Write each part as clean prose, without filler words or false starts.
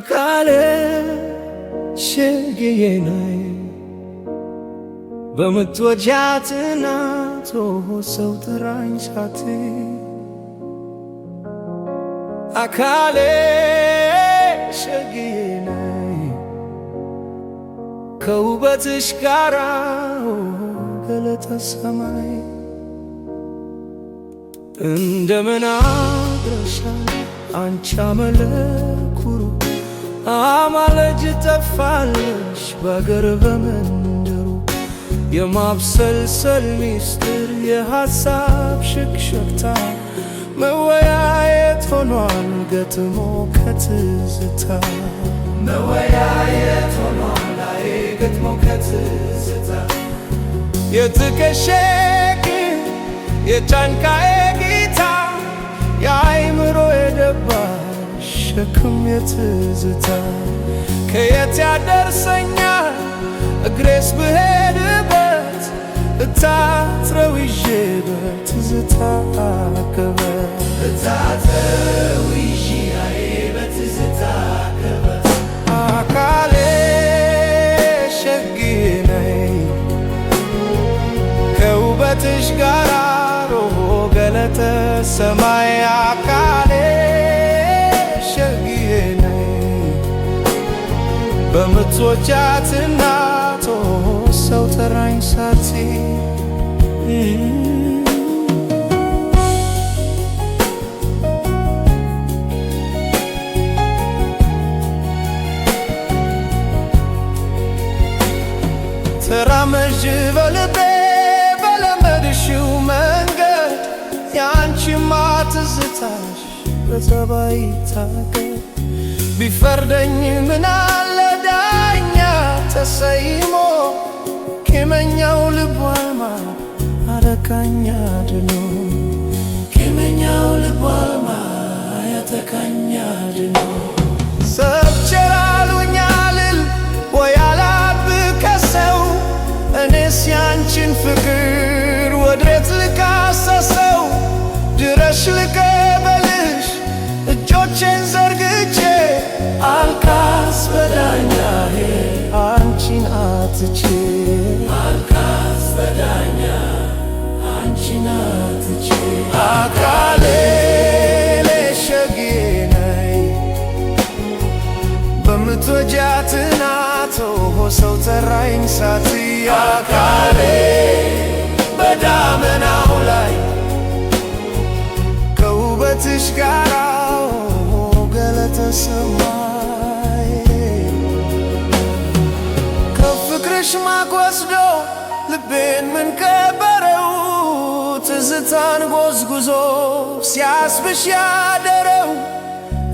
አካሌ ሸግዬ ነይ በምትወጃት እናት ሰው ጥራኝ ሳትይ አካሌ ሸግዬ ነይ ከውበትሽ ጋራ ገለተ ሰማይ እንደምን አድረሻል አንቺ አመለ ኩሩ አማላጅ ጠፋልሽ በአገር በመንደሩ የማብሰልሰል ሚስጥር የሐሳብ ሽክሽክታ መወያየት ሆኗል ገጥሞ ከትዝታ መወያየት ሆኗል ገጥሞ ከትዝታ የትከሻዬ የጫንቃዬ ጌታ የአይምሮ የደባሽ ሸክም የትዝታ ከየት ያደርሰኛል እግሬስ ብሄድበት እታትረው ይዤ በትዝታ አቀበት እታትረው ይዤ በትዝታ አቀበት አካሌ ሸግዬ ነይ ከውበትሽ ጋር ገለተ ሰማይ አካሌ ሸግዬ ነይ በምትወጃት እናት ሰው ጠራኝ ሳትይ ተራመጅ በልቤ በለመድሽው መንገድ ያንቺማ ትዝታሽ በጸባይ ታገል ቢፈርደኝ ምናለ ዳኛ ተሰይሞ ኬመኛው ልቧልማ አረካኛ ድኖ ኬመኛው ልቧልማ ያተካኛ ድኖ ሰብቸራሉኛልል ወያላብከሰው እኔስ ያንቺን ፍቅር ወድሬት ልካሰሰው ድረሽ ልቀበልሽ እጆቼን ዘርግቼ አልካስ በዳኛዬ አንቺን አትቼ አልካስ በዳኛ አንቺን አትቼ አካሌ ሸግዬ ነይ በምትወጃት እናት ሰው ጠራኝ ሳትይ አካሌ በዳመናው ላይ ከውበትሽ ጋራ ገለተ ሰማይ ከፍቅርሽ ማቅ ወስዶ ልቤን ምን ከበረው ትዝታን ጎዝጉዞ ሲያስብሽ ያደረው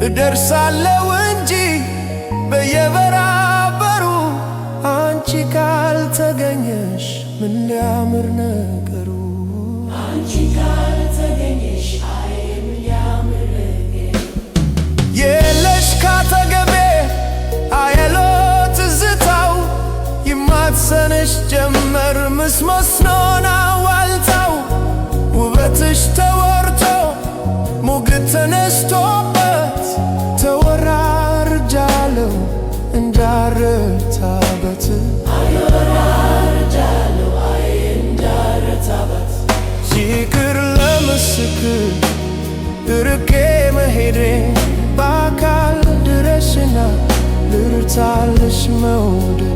እደርሳለሁ እንጂ በየበራበሩ አንቺ ካልተገኘሽ ምን ሊያምር ነገሩ አንቺ ካልተገኘሽ አይ ምን ሊያምር ነገሩ የለሽ ካጠገቤ አየሎ ትዝታው ይማትሰንሽ ጀመር ምስመስኖና ዋልታው ውበትሽ ተወርቶ ሙግት ተነስቶበት ተወራርጃለሁ እንዳረታበት አወራርጃለሁ አይ እንዳረታበት ይቅር ለምስክር ርቄ መሄዴ በአካል ድረሽና ልርታልሽ መውደድ